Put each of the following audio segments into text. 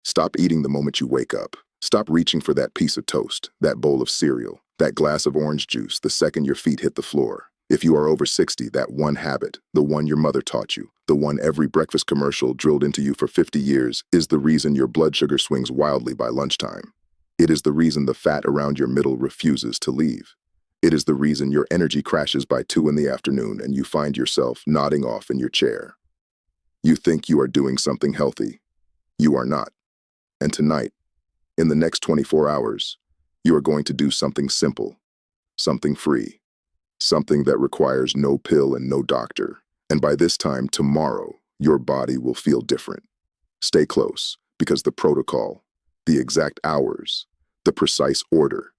Stop eating the moment you wake up. Stop reaching for that piece of toast, that bowl of cereal, that glass of orange juice the second your feet hit the floor. If you are over 60, that one habit, the one your mother taught you, the one every breakfast commercial drilled into you for 50 years, is the reason your blood sugar swings wildly by lunchtime. It is the reason the fat around your middle refuses to leave. It is the reason your energy crashes by 2 in the afternoon and you find yourself nodding off in your chair. You think you are doing something healthy. You are not. And tonight, in the next 24 hours, you are going to do something simple, something free, something that requires no pill and no doctor. And by this time tomorrow, your body will feel different. Stay close, because the protocol, the exact hours, the precise order,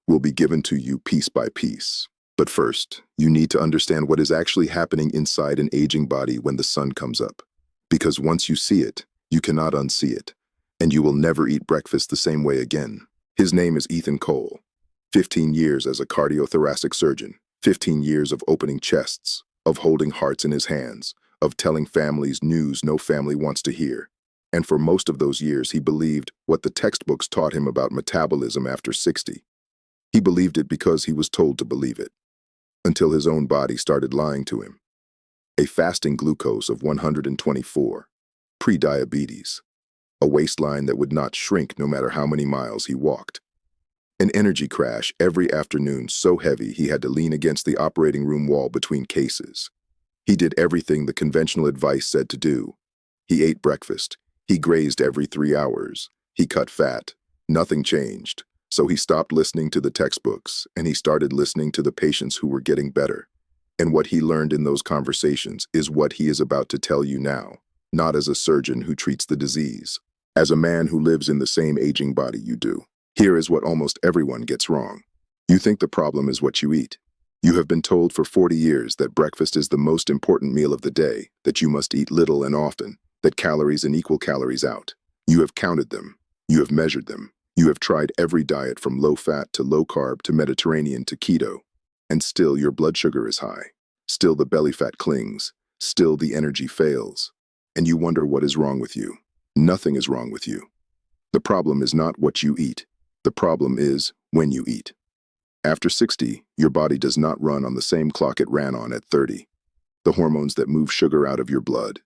will be given to you piece by piece. But first, you need to understand what is actually happening inside an aging body when the sun comes up. Because once you see it, you cannot unsee it. And you will never eat breakfast the same way again. His name is Ethan Cole. 15 years as a cardiothoracic surgeon, 15 years of opening chests, of holding hearts in his hands, of telling families news no family wants to hear. And for most of those years, he believed what the textbooks taught him about metabolism after 60. He believed it because he was told to believe it, until his own body started lying to him. A fasting glucose of 124, pre-diabetes. A waistline that would not shrink no matter how many miles he walked. An energy crash every afternoon so heavy he had to lean against the operating room wall between cases. He did everything the conventional advice said to do. He ate breakfast. He grazed every 3 hours. He cut fat. Nothing changed. So he stopped listening to the textbooks and he started listening to the patients who were getting better. And what he learned in those conversations is what he is about to tell you now, not as a surgeon who treats the disease. As a man who lives in the same aging body you do. Here is what almost everyone gets wrong. You think the problem is what you eat. You have been told for 40 years that breakfast is the most important meal of the day, that you must eat little and often, that calories in equal calories out. You have counted them. You have measured them. You have tried every diet from low-fat to low-carb to Mediterranean to keto. And still your blood sugar is high. Still the belly fat clings. Still the energy fails. And you wonder what is wrong with you. Nothing is wrong with you. The problem is not what you eat. The problem is when you eat. After 60, your body does not run on the same clock it ran on at 30. The hormones that move sugar out of your blood,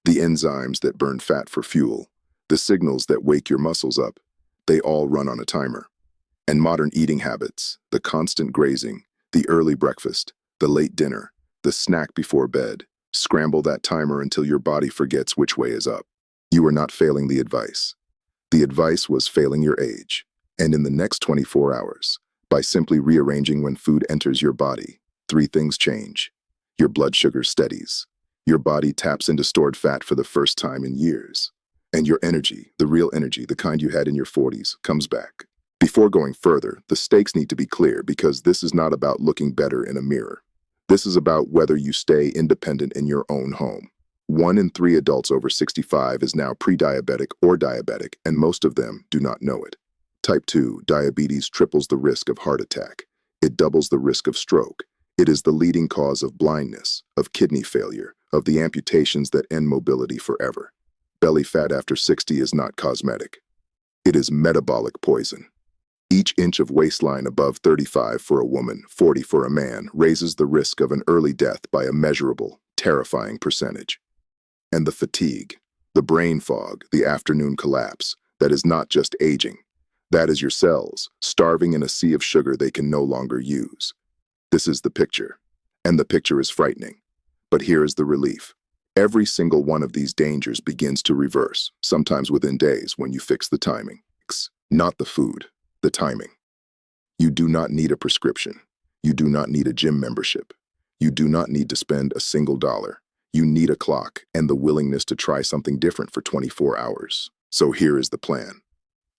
the enzymes that burn fat for fuel, the signals that wake your muscles up, they all run on a timer. And modern eating habits, the constant grazing, the early breakfast, the late dinner, the snack before bed, scramble that timer until your body forgets which way is up. You are not failing the advice. The advice was failing your age. And in the next 24 hours, by simply rearranging when food enters your body, 3 things change. Your blood sugar steadies. Your body taps into stored fat for the first time in years. And your energy, the real energy, the kind you had in your 40s, comes back. Before going further, the stakes need to be clear because this is not about looking better in a mirror. This is about whether you stay independent in your own home. 1 in 3 adults over 65 is now pre-diabetic or diabetic, and most of them do not know it. Type 2 diabetes triples the risk of heart attack. It doubles the risk of stroke. It is the leading cause of blindness, of kidney failure, of the amputations that end mobility forever. Belly fat after 60 is not cosmetic. It is metabolic poison. Each inch of waistline above 35 for a woman, 40 for a man, raises the risk of an early death by a measurable, terrifying percentage. And the fatigue, the brain fog, the afternoon collapse, that is not just aging. That is your cells, starving in a sea of sugar they can no longer use. This is the picture. And the picture is frightening. But here is the relief. Every single one of these dangers begins to reverse, sometimes within days when you fix the timing. Not the food, the timing. You do not need a prescription. You do not need a gym membership. You do not need to spend a single dollar. You need a clock and the willingness to try something different for 24 hours. So here is the plan.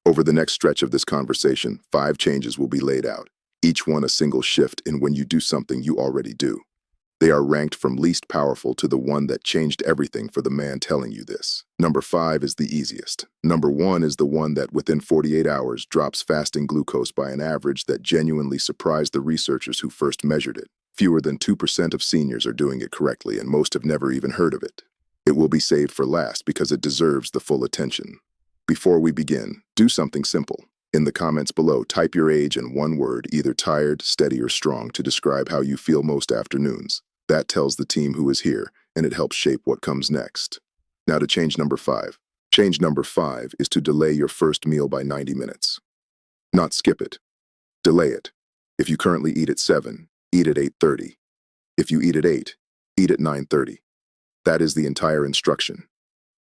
Over the next stretch of this conversation, 5 changes will be laid out, each one a single shift in when you do something you already do. They are ranked from least powerful to the one that changed everything for the man telling you this. Number 5 is the easiest. Number 1 is the one that within 48 hours drops fasting glucose by an average that genuinely surprised the researchers who first measured it. Fewer than 2% of seniors are doing it correctly, and most have never even heard of it. It will be saved for last because it deserves the full attention. Before we begin, do something simple. In the comments below, type your age and one word, either tired, steady, or strong, to describe how you feel most afternoons. That tells the team who is here, and it helps shape what comes next. Now to change number 5. Change number 5 is to delay your first meal by 90 minutes. Not skip it. Delay it. If you currently eat at 7, eat at 8:30. If you eat at 8, eat at 9:30. That is the entire instruction.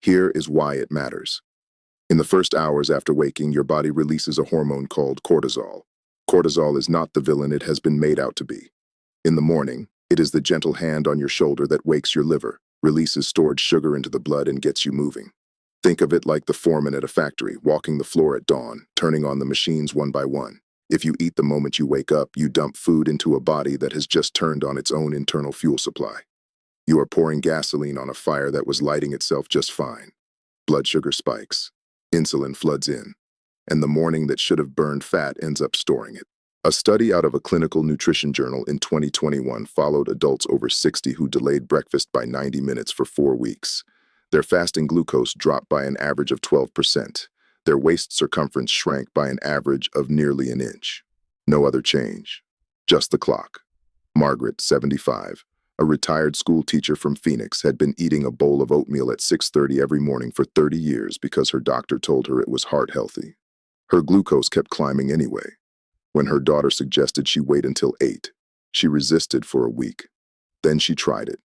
Here is why it matters. In the first hours after waking, your body releases a hormone called cortisol. Cortisol is not the villain it has been made out to be. In the morning, it is the gentle hand on your shoulder that wakes your liver, releases stored sugar into the blood, and gets you moving. Think of it like the foreman at a factory, walking the floor at dawn, turning on the machines one by one. If you eat the moment you wake up, you dump food into a body that has just turned on its own internal fuel supply. You are pouring gasoline on a fire that was lighting itself just fine. Blood sugar spikes. Insulin floods in, and the morning that should have burned fat ends up storing it. A study out of a clinical nutrition journal in 2021 followed adults over 60 who delayed breakfast by 90 minutes for 4 weeks. Their fasting glucose dropped by an average of 12%. Their waist circumference shrank by an average of nearly an inch. No other change. Just the clock. Margaret, 75, a retired school teacher from Phoenix, had been eating a bowl of oatmeal at 6:30 every morning for 30 years because her doctor told her it was heart healthy. Her glucose kept climbing anyway. When her daughter suggested she wait until 8, she resisted for a week. Then she tried it.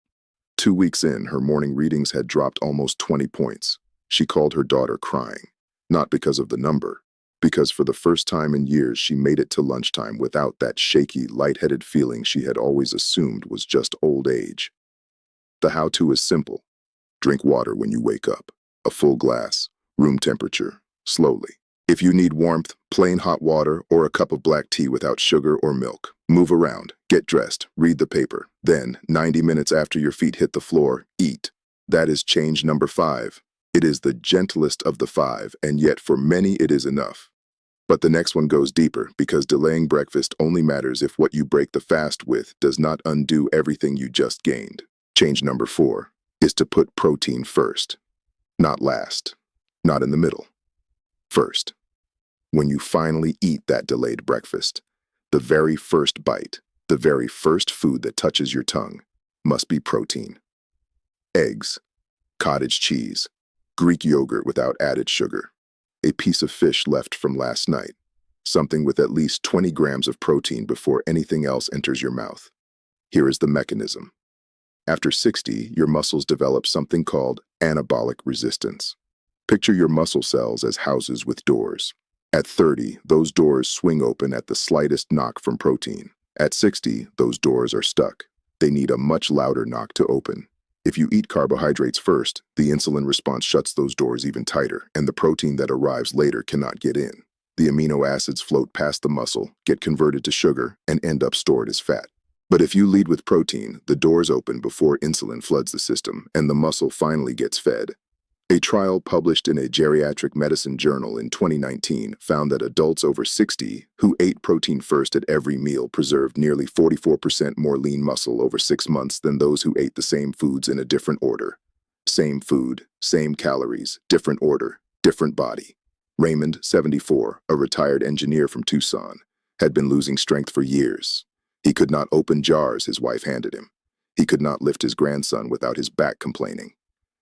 2 weeks in, her morning readings had dropped almost 20 points. She called her daughter crying, not because of the number, because for the first time in years she made it to lunchtime without that shaky, lightheaded feeling she had always assumed was just old age. The how-to is simple. Drink water when you wake up. A full glass, room temperature, slowly. If you need warmth, plain hot water or a cup of black tea without sugar or milk. Move around, get dressed, read the paper. Then, 90 minutes after your feet hit the floor, eat. That is change number 5. It is the gentlest of the 5, and yet for many it is enough. But the next one goes deeper, because delaying breakfast only matters if what you break the fast with does not undo everything you just gained. Change number 4 is to put protein first. Not last. Not in the middle. First. When you finally eat that delayed breakfast, the very first bite, the very first food that touches your tongue, must be protein. Eggs, cottage cheese, Greek yogurt without added sugar, a piece of fish left from last night, something with at least 20 grams of protein before anything else enters your mouth. Here is the mechanism. After 60, your muscles develop something called anabolic resistance. Picture your muscle cells as houses with doors. At 30, those doors swing open at the slightest knock from protein. At 60, those doors are stuck. They need a much louder knock to open. If you eat carbohydrates first, the insulin response shuts those doors even tighter, and the protein that arrives later cannot get in. The amino acids float past the muscle, get converted to sugar, and end up stored as fat. But if you lead with protein, the doors open before insulin floods the system, and the muscle finally gets fed. A trial published in a geriatric medicine journal in 2019 found that adults over 60 who ate protein first at every meal preserved nearly 44% more lean muscle over 6 months than those who ate the same foods in a different order. Same food, same calories, different order, different body. Raymond, 74, a retired engineer from Tucson, had been losing strength for years. He could not open jars his wife handed him. He could not lift his grandson without his back complaining.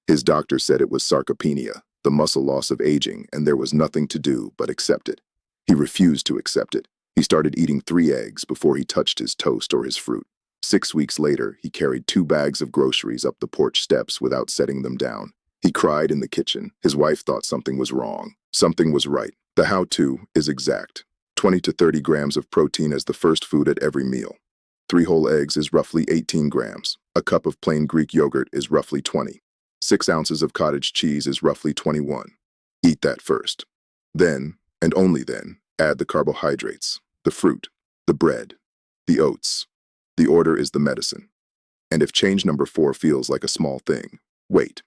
His doctor said it was sarcopenia, the muscle loss of aging, and there was nothing to do but accept it. He refused to accept it. He started eating 3 eggs before he touched his toast or his fruit. 6 weeks later, he carried 2 bags of groceries up the porch steps without setting them down. He cried in the kitchen. His wife thought something was wrong. Something was right. The how-to is exact. 20 to 30 grams of protein as the first food at every meal. 3 whole eggs is roughly 18 grams. A cup of plain Greek yogurt is roughly 20. 6 ounces of cottage cheese is roughly 21. Eat that first. Then, and only then, add the carbohydrates, the fruit, the bread, the oats. The order is the medicine. And if change number 4 feels like a small thing, wait.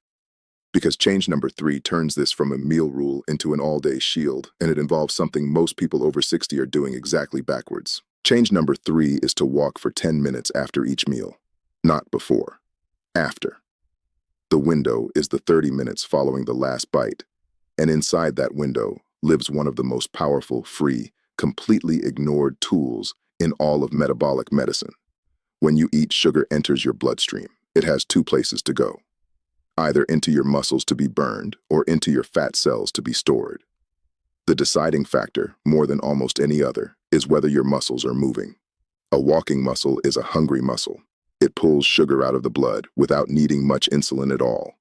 Because change number 3 turns this from a meal rule into an all-day shield, and it involves something most people over 60 are doing exactly backwards. Change number 3 is to walk for 10 minutes after each meal. Not before. After. The window is the 30 minutes following the last bite. And inside that window lives one of the most powerful, free, completely ignored tools in all of metabolic medicine. When you eat, sugar enters your bloodstream. It has two places to go, either into your muscles to be burned or into your fat cells to be stored. The deciding factor, more than almost any other, is whether your muscles are moving. A walking muscle is a hungry muscle. It pulls sugar out of the blood without needing much insulin at all.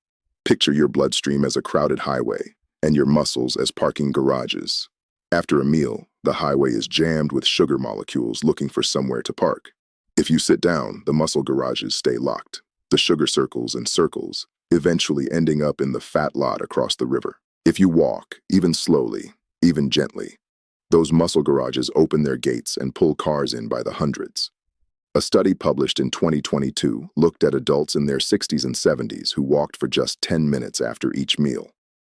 Picture your bloodstream as a crowded highway and your muscles as parking garages. After a meal, the highway is jammed with sugar molecules looking for somewhere to park. If you sit down, the muscle garages stay locked. The sugar circles and circles, eventually ending up in the fat lot across the river. If you walk, even slowly, even gently, those muscle garages open their gates and pull cars in by the hundreds. A study published in 2022 looked at adults in their 60s and 70s who walked for just 10 minutes after each meal.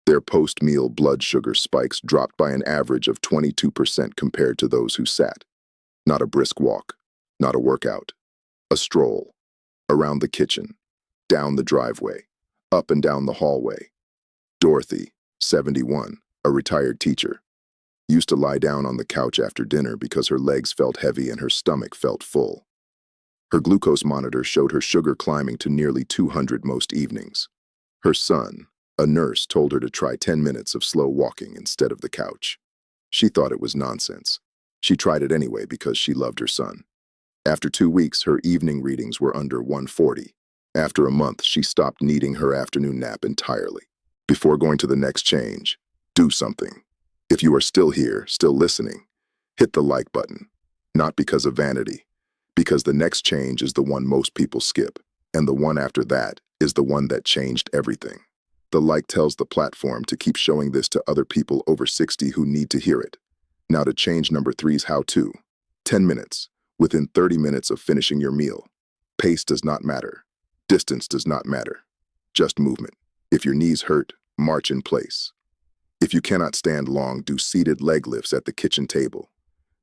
Their post-meal blood sugar spikes dropped by an average of 22% compared to those who sat. Not a brisk walk, not a workout, a stroll. Around the kitchen, down the driveway, up and down the hallway. Dorothy, 71, a retired teacher, used to lie down on the couch after dinner because her legs felt heavy and her stomach felt full. Her glucose monitor showed her sugar climbing to nearly 200 most evenings. Her son, a nurse, told her to try 10 minutes of slow walking instead of the couch. She thought it was nonsense. She tried it anyway because she loved her son. After 2 weeks, her evening readings were under 140. After a month, she stopped needing her afternoon nap entirely. Before going to the next change, do something. If you are still here, still listening, hit the like button. Not because of vanity, because the next change is the one most people skip, and the one after that is the one that changed everything. The like tells the platform to keep showing this to other people over 60 who need to hear it. Now to change number 3's how-to. 10 minutes. Within 30 minutes of finishing your meal. Pace does not matter. Distance does not matter. Just movement. If your knees hurt, march in place. If you cannot stand long, do seated leg lifts at the kitchen table.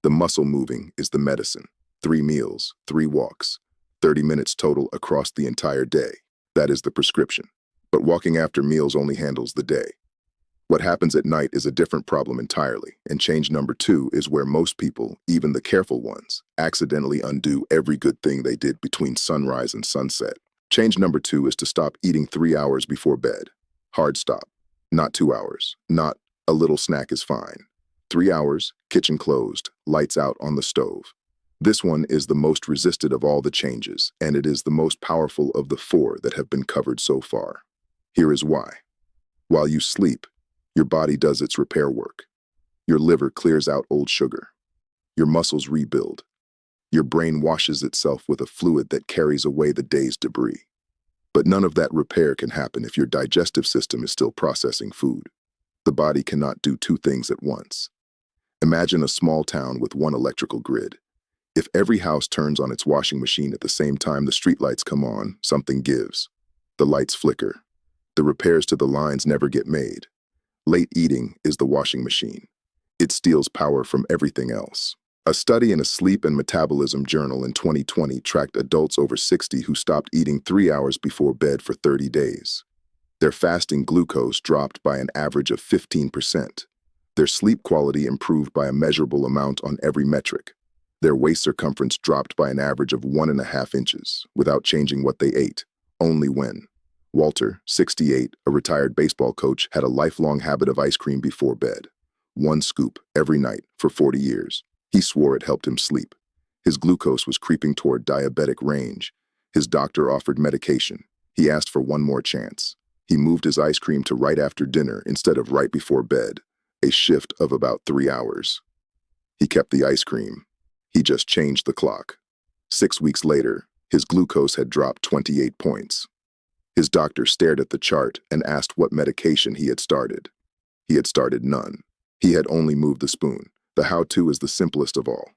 The muscle moving is the medicine. 3 meals, 3 walks, 30 minutes total across the entire day. That is the prescription. But walking after meals only handles the day. What happens at night is a different problem entirely, and change number 2 is where most people, even the careful ones, accidentally undo every good thing they did between sunrise and sunset. Change number 2 is to stop eating 3 hours before bed. Hard stop. Not 2 hours. Not a little snack is fine. 3 hours, kitchen closed, lights out on the stove. This one is the most resisted of all the changes, and it is the most powerful of the 4 that have been covered so far. Here is why. While you sleep, your body does its repair work. Your liver clears out old sugar. Your muscles rebuild. Your brain washes itself with a fluid that carries away the day's debris. But none of that repair can happen if your digestive system is still processing food. The body cannot do 2 things at once. Imagine a small town with one electrical grid. If every house turns on its washing machine at the same time the streetlights come on, something gives. The lights flicker. The repairs to the lines never get made. Late eating is the washing machine. It steals power from everything else. A study in a sleep and metabolism journal in 2020 tracked adults over 60 who stopped eating 3 hours before bed for 30 days. Their fasting glucose dropped by an average of 15%. Their sleep quality improved by a measurable amount on every metric. Their waist circumference dropped by an average of 1.5 inches without changing what they ate, only when. Walter, 68, a retired baseball coach, had a lifelong habit of ice cream before bed. 1 scoop every night for 40 years. He swore it helped him sleep. His glucose was creeping toward diabetic range. His doctor offered medication. He asked for one more chance. He moved his ice cream to right after dinner instead of right before bed, a shift of about 3 hours. He kept the ice cream. He just changed the clock. 6 weeks later, his glucose had dropped 28 points. His doctor stared at the chart and asked what medication he had started. He had started none. He had only moved the spoon. The how-to is the simplest of all.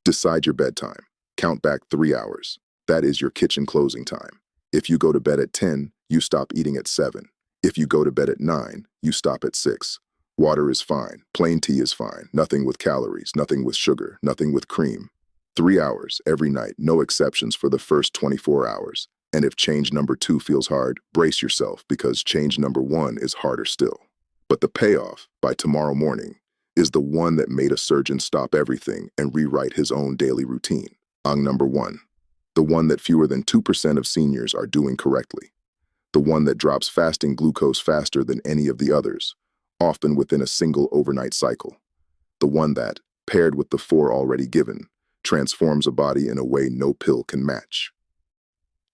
Decide your bedtime. Count back 3 hours. That is your kitchen closing time. If you go to bed at 10, you stop eating at 7. If you go to bed at 9, you stop at 6. Water is fine. Plain tea is fine. Nothing with calories, nothing with sugar, nothing with cream. 3 hours every night, no exceptions for the first 24 hours. And if change number 2 feels hard, brace yourself because change number 1 is harder still. But the payoff, by tomorrow morning, is the one that made a surgeon stop everything and rewrite his own daily routine. Number 1. The one that fewer than 2% of seniors are doing correctly. The one that drops fasting glucose faster than any of the others, often within a single overnight cycle. The one that, paired with the 4 already given, transforms a body in a way no pill can match.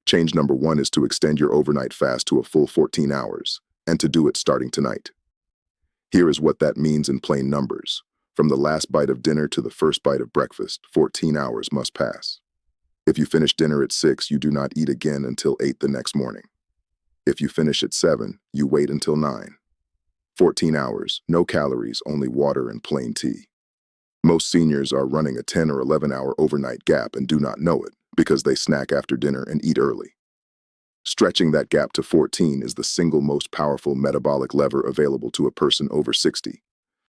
Change number 1 is to extend your overnight fast to a full 14 hours, and to do it starting tonight. Here is what that means in plain numbers. From the last bite of dinner to the first bite of breakfast, 14 hours must pass. If you finish dinner at 6, you do not eat again until 8 the next morning. If you finish at 7, you wait until 9. 14 hours, no calories, only water and plain tea. Most seniors are running a 10 or 11-hour overnight gap and do not know it because they snack after dinner and eat early. Stretching that gap to 14 is the single most powerful metabolic lever available to a person over 60.